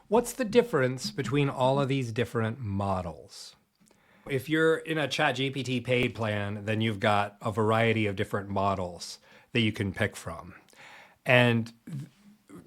What's the difference between all of these different models? If you're in a ChatGPT paid plan, then you've got a variety of different models that you can pick from. And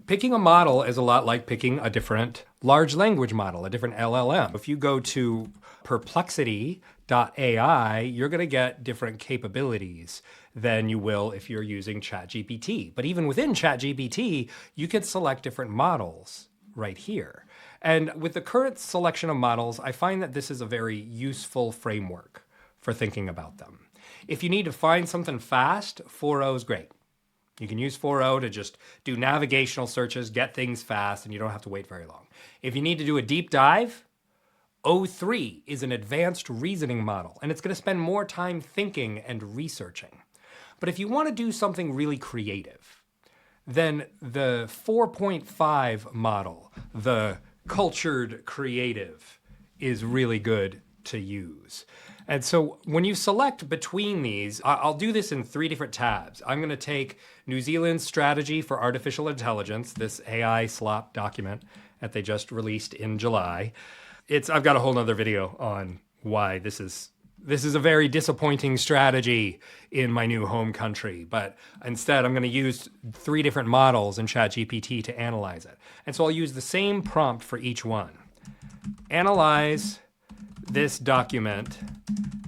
picking a model is a lot like picking a different large language model, a different LLM. If you go to perplexity.ai, you're going to get different capabilities than you will if you're using ChatGPT. But even within ChatGPT, you can select different models right here. And with the current selection of models, I find that this is a very useful framework for thinking about them. If you need to find something fast, 4o is great. You can use 4o to just do navigational searches, get things fast, and you don't have to wait very long. If you need to do a deep dive, O3 is an advanced reasoning model, and it's going to spend more time thinking and researching. But if you want to do something really creative, then the 4.5 model, the cultured creative, is really good to use. And so when you select between these, I'll do this in 3 different tabs. I'm going to take New Zealand's strategy for artificial intelligence, this AI slop document that they just released in July. I've got a whole nother video on why this is a very disappointing strategy in my new home country. But instead, I'm going to use 3 different models in ChatGPT to analyze it. And so I'll use the same prompt for each one. Analyze this document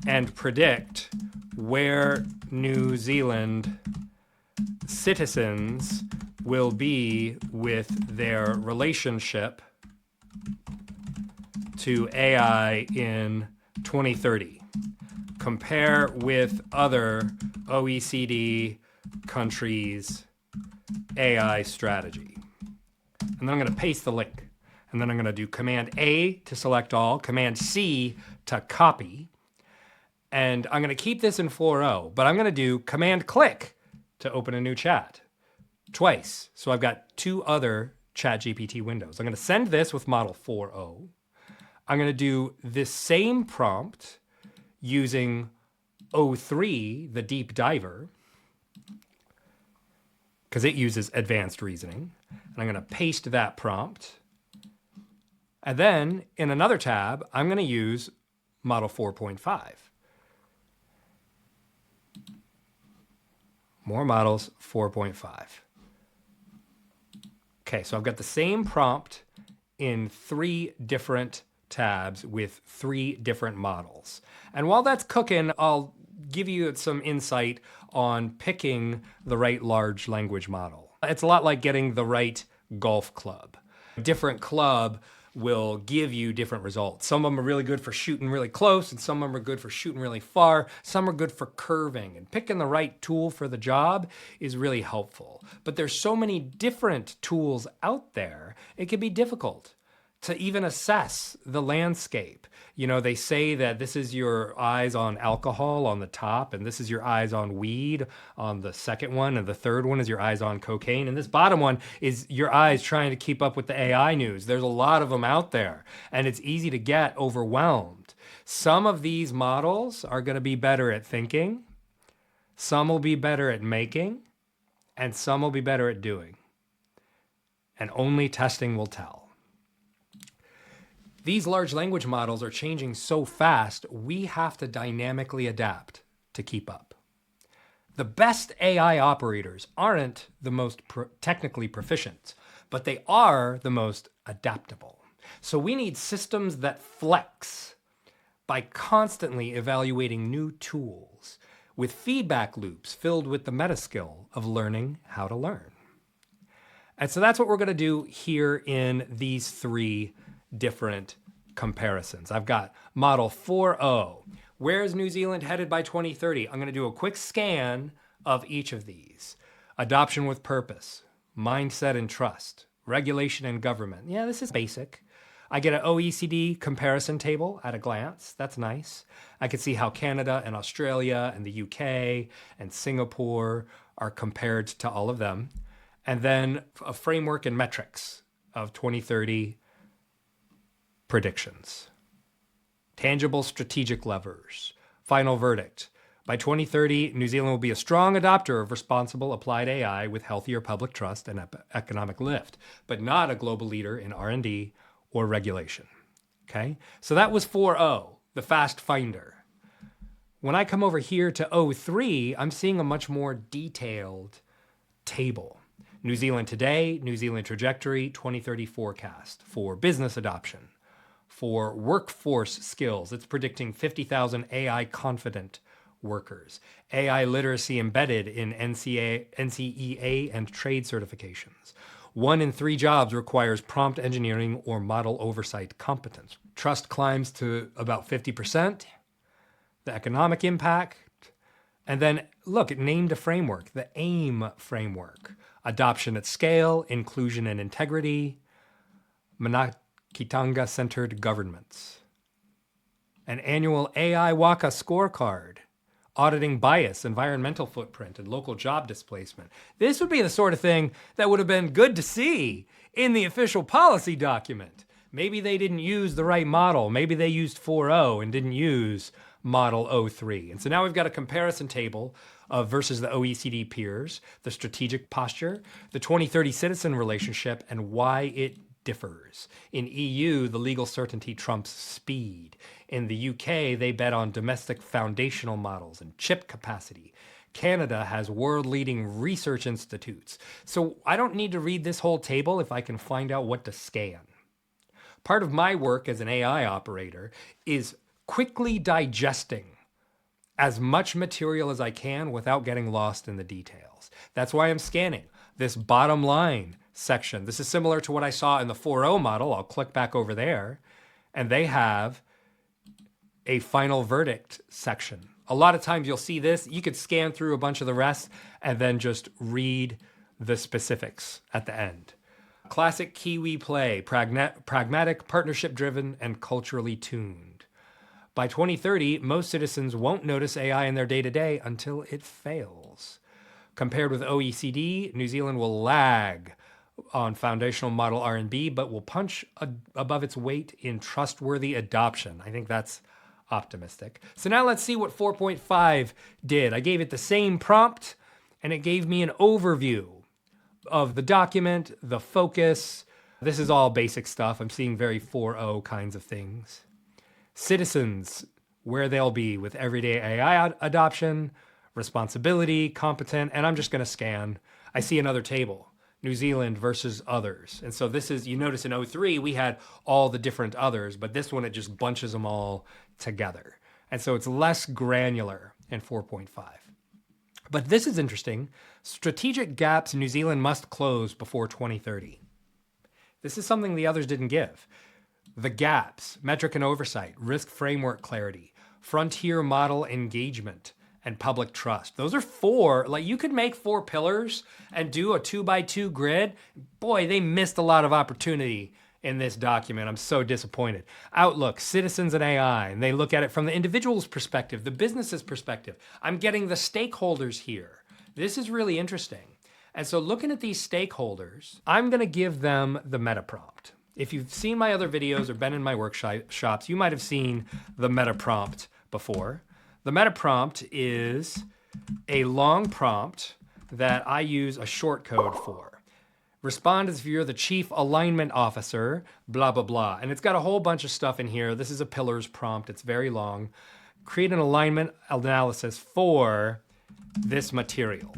and predict where New Zealand citizens will be with their relationship to AI in 2030. Compare with other OECD countries' AI strategy. And then I'm going to paste the link. And then I'm going to do Command A to select all, Command C to copy. And I'm going to keep this in 4o, but I'm going to do Command click to open a new chat twice. So I've got 2 other ChatGPT windows. I'm going to send this with model 4o. I'm going to do this same prompt using O3, the deep diver, because it uses advanced reasoning. And I'm going to paste that prompt. And then in another tab, I'm going to use model 4.5. More models, 4.5. Okay, so I've got the same prompt in 3 different tabs with 3 different models. And while that's cooking, I'll give you some insight on picking the right large language model. It's a lot like getting the right golf club. A different club will give you different results. Some of them are really good for shooting really close, and some of them are good for shooting really far. Some are good for curving, and picking the right tool for the job is really helpful. But there's so many different tools out there, it can be difficult to even assess the landscape. You know, they say that this is your eyes on alcohol on the top, and this is your eyes on weed on the second one, and the third one is your eyes on cocaine, and this bottom one is your eyes trying to keep up with the AI news. There's a lot of them out there, and it's easy to get overwhelmed. Some of these models are going to be better at thinking, some will be better at making, and some will be better at doing. And only testing will tell. These large language models are changing so fast, we have to dynamically adapt to keep up. The best AI operators aren't the most technically proficient, but they are the most adaptable. So we need systems that flex by constantly evaluating new tools with feedback loops filled with the meta skill of learning how to learn. And so that's what we're going to do here in these 3 different comparisons. I've got model 4o. Where's New Zealand headed by 2030? I'm going to do a quick scan of each of these. Adoption with purpose, mindset and trust, regulation and government. Yeah, this is basic. I get an OECD comparison table at a glance. That's nice. I can see how Canada and Australia and the UK and Singapore are compared to all of them. And then a framework and metrics of 2030 predictions. Tangible strategic levers. Final verdict. By 2030, New Zealand will be a strong adopter of responsible applied AI with healthier public trust and economic lift, but not a global leader in R&D or regulation. Okay? So that was 4o, the fast finder. When I come over here to O3, I'm seeing a much more detailed table. New Zealand today, New Zealand trajectory, 2030 forecast for business adoption. For workforce skills, it's predicting 50,000 AI confident workers. AI literacy embedded in NCEA and trade certifications. 1 in 3 jobs requires prompt engineering or model oversight competence. Trust climbs to about 50%. The economic impact. And then look, it named a framework, the AIM framework. Adoption at scale, inclusion and integrity, Manakitanga-centered governments. An annual AI Waka scorecard, auditing bias, environmental footprint, and local job displacement. This would be the sort of thing that would have been good to see in the official policy document. Maybe they didn't use the right model. Maybe they used 4o and didn't use model O3. And so now we've got a comparison table versus the OECD peers, the strategic posture, the 2030 citizen relationship, and why it differs. In EU, the legal certainty trumps speed. In the UK, they bet on domestic foundational models and chip capacity. Canada has world-leading research institutes. So I don't need to read this whole table if I can find out what to scan. Part of my work as an AI operator is quickly digesting as much material as I can without getting lost in the details. That's why I'm scanning this bottom line section. This is similar to what I saw in the 4o model. I'll click back over there, and they have a final verdict section. A lot of times you'll see this. You could scan through a bunch of the rest and then just read the specifics at the end. Classic Kiwi play, pragmatic, partnership-driven, and culturally tuned. By 2030, most citizens won't notice AI in their day-to-day until it fails. Compared with OECD, New Zealand will lag on foundational model R&B, but will punch above its weight in trustworthy adoption. I think that's optimistic. So now let's see what 4.5 did. I gave it the same prompt, and it gave me an overview of the document, the focus. This is all basic stuff. I'm seeing very 4o kinds of things. Citizens, where they'll be with everyday AI adoption, responsibility, competent, and I'm just going to scan. I see another table, New Zealand versus others. And so this is, you notice in O3, we had all the different others, but this one, it just bunches them all together. And so it's less granular in 4.5. But this is interesting. Strategic gaps New Zealand must close before 2030. This is something the others didn't give. The gaps, metric and oversight, risk framework clarity, frontier model engagement, and public trust. Those are 4, like you could make 4 pillars and do a 2x2 grid. Boy, they missed a lot of opportunity in this document. I'm so disappointed. Outlook, citizens and AI, and they look at it from the individual's perspective, the business's perspective. I'm getting the stakeholders here. This is really interesting. And so looking at these stakeholders, I'm gonna give them the meta prompt. If you've seen my other videos or been in my workshops, you might have seen the meta prompt before. The meta prompt is a long prompt that I use a short code for. Respond as if you're the chief alignment officer, blah, blah, blah. And it's got a whole bunch of stuff in here. This is a pillars prompt. It's very long. Create an alignment analysis for this material.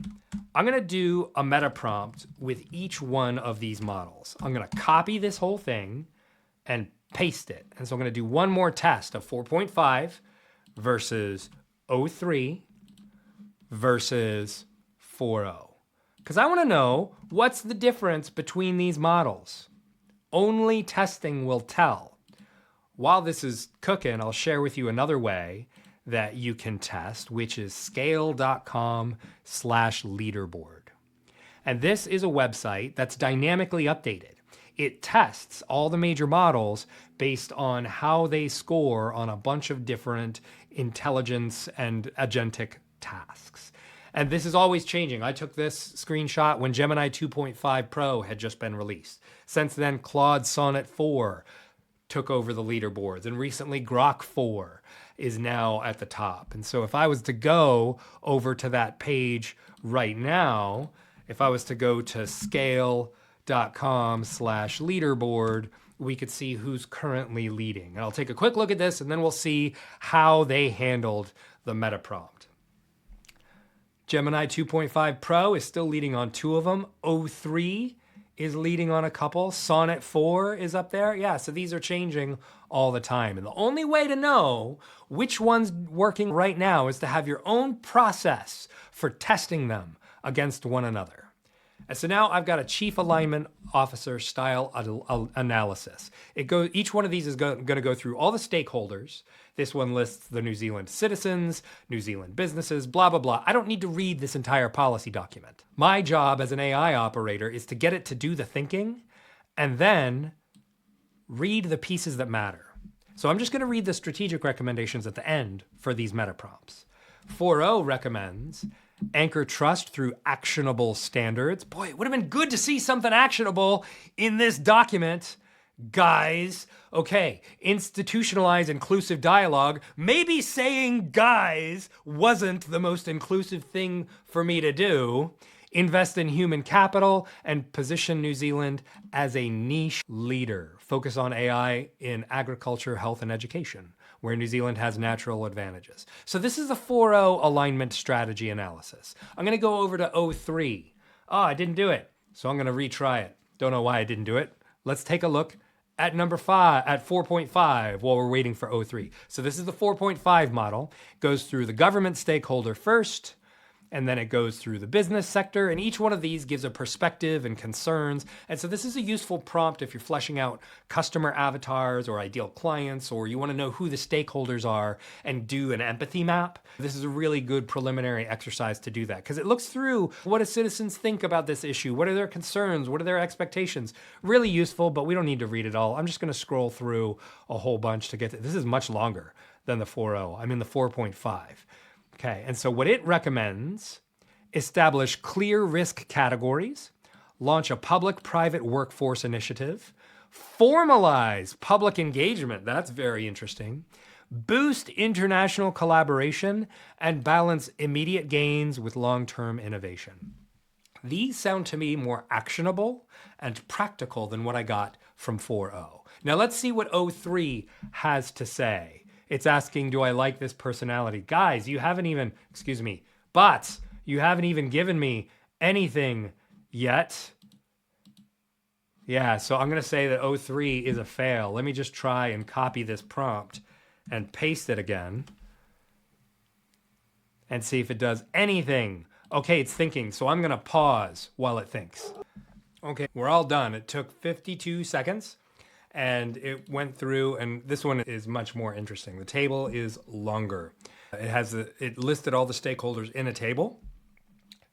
I'm going to do a meta prompt with each one of these models. I'm going to copy this whole thing and paste it. And so I'm going to do one more test of 4.5 versus O3 versus 4o. Because I want to know what's the difference between these models. Only testing will tell. While this is cooking, I'll share with you another way that you can test, which is scale.com/leaderboard. And this is a website that's dynamically updated. It tests all the major models based on how they score on a bunch of different intelligence and agentic tasks. And this is always changing. I took this screenshot when Gemini 2.5 Pro had just been released. Since then, Claude Sonnet 4 took over the leaderboards, and recently Grok 4. is now at the top. And so if I was to go over to that page right now, if I was to go to scale.com/leaderboard, we could see who's currently leading. And I'll take a quick look at this and then we'll see how they handled the meta prompt. Gemini 2.5 Pro is still leading on 2 of them. O3 is leading on a couple. Sonnet 4 is up there. Yeah, so these are changing all the time. And the only way to know which one's working right now is to have your own process for testing them against one another. And so now I've got a chief alignment officer style analysis. Each one of these is going to go through all the stakeholders. This one lists the New Zealand citizens, New Zealand businesses, blah, blah, blah. I don't need to read this entire policy document. My job as an AI operator is to get it to do the thinking and then read the pieces that matter. So I'm just going to read the strategic recommendations at the end for these meta prompts. 4o recommends anchor trust through actionable standards. Boy, it would have been good to see something actionable in this document, guys. Okay, institutionalize inclusive dialogue. Maybe saying guys wasn't the most inclusive thing for me to do. Invest in human capital and position New Zealand as a niche leader. Focus on AI in agriculture, health, and education, where New Zealand has natural advantages. So this is a 4o alignment strategy analysis. I'm gonna go over to O3. Oh, I didn't do it. So I'm gonna retry it. Don't know why I didn't do it. Let's take a look at number 5, at 4.5 while we're waiting for O3. So this is the 4.5 model. Goes through the government stakeholder first, and then it goes through the business sector, and each one of these gives a perspective and concerns. And so this is a useful prompt if you're fleshing out customer avatars or ideal clients, or you want to know who the stakeholders are and do an empathy map. This is a really good preliminary exercise to do that, because it looks through what do citizens think about this issue, what are their concerns, what are their expectations. Really useful, but we don't need to read it all. I'm just going to scroll through a whole bunch to get to this. Is much longer than the 4o. I'm in the 4.5. Okay, and so what it recommends, establish clear risk categories, launch a public-private workforce initiative, formalize public engagement, that's very interesting, boost international collaboration, and balance immediate gains with long-term innovation. These sound to me more actionable and practical than what I got from 4o. Now let's see what O3 has to say. It's asking, do I like this personality? Guys, you haven't even, bots, you haven't even given me anything yet. Yeah, so I'm gonna say that O3 is a fail. Let me just try and copy this prompt and paste it again and see if it does anything. Okay, it's thinking, so I'm gonna pause while it thinks. Okay, we're all done. It took 52 seconds. And it went through, and this one is much more interesting. The table is longer. It listed all the stakeholders in a table,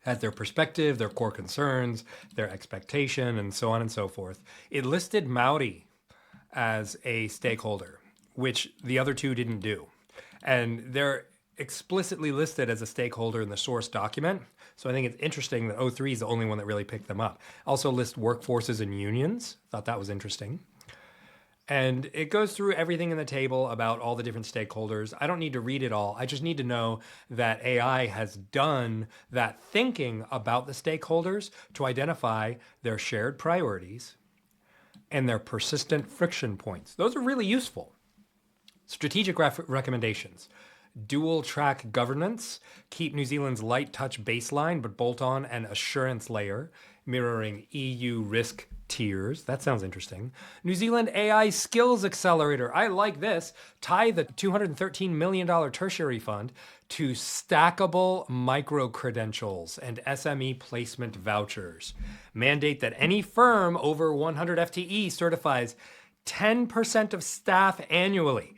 has their perspective, their core concerns, their expectation, and so on and so forth. It listed Maori as a stakeholder, which the other two didn't do. And they're explicitly listed as a stakeholder in the source document. So I think it's interesting that O3 is the only one that really picked them up. Also lists workforces and unions. Thought that was interesting. And it goes through everything in the table about all the different stakeholders. I don't need to read it all. I just need to know that AI has done that thinking about the stakeholders to identify their shared priorities and their persistent friction points. Those are really useful. Strategic recommendations. Dual track governance. Keep New Zealand's light touch baseline, but bolt on an assurance layer, mirroring EU risk tiers. That sounds interesting. New Zealand AI Skills Accelerator. I like this. Tie the $213 million tertiary fund to stackable micro-credentials and SME placement vouchers. Mandate that any firm over 100 FTE certifies 10% of staff annually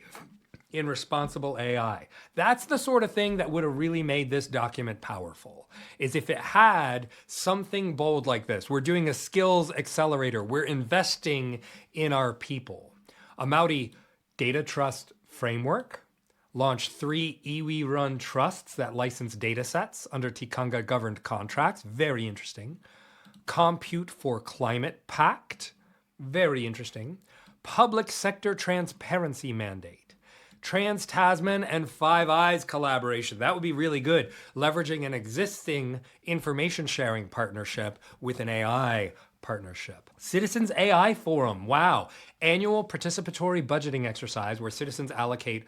in responsible AI. That's the sort of thing that would have really made this document powerful, is if it had something bold like this. We're doing a skills accelerator. We're investing in our people. A Maori data trust framework, launched 3 iwi-run trusts that license data sets under Tikanga governed contracts. Very interesting. Compute for Climate Pact. Very interesting. Public sector transparency mandate. Trans-Tasman and Five Eyes collaboration. That would be really good. Leveraging an existing information sharing partnership with an AI partnership. Citizens AI Forum. Wow. Annual participatory budgeting exercise where citizens allocate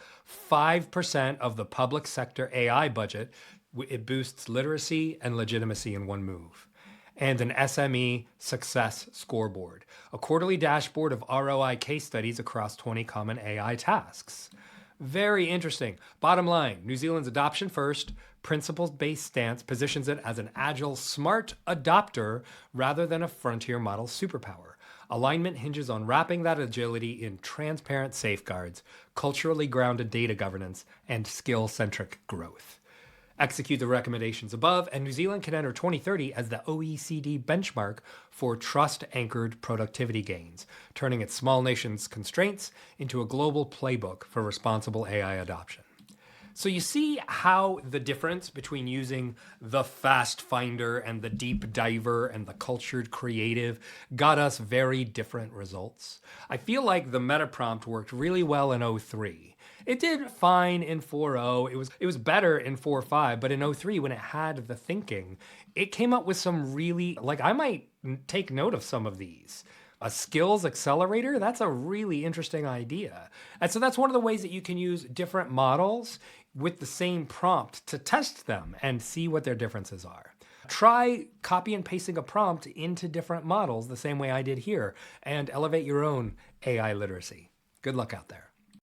5% of the public sector AI budget. It boosts literacy and legitimacy in one move. And an SME success scoreboard, a quarterly dashboard of ROI case studies across 20 common AI tasks. Very interesting. Bottom line, New Zealand's adoption first, principles-based stance positions it as an agile, smart adopter rather than a frontier model superpower. Alignment hinges on wrapping that agility in transparent safeguards, culturally grounded data governance, and skill-centric growth. Execute the recommendations above, and New Zealand can enter 2030 as the OECD benchmark for trust-anchored productivity gains, turning its small nation's constraints into a global playbook for responsible AI adoption. So you see how the difference between using the fast finder and the deep diver and the cultured creative got us very different results. I feel like the meta prompt worked really well in 03. It did fine in 4.0. It was better in 4.5, but in 03, when it had the thinking, it came up with some really, like, I might take note of some of these. A skills accelerator, that's a really interesting idea. And so that's one of the ways that you can use different models with the same prompt to test them and see what their differences are. Try copy and pasting a prompt into different models the same way I did here and elevate your own AI literacy. Good luck out there.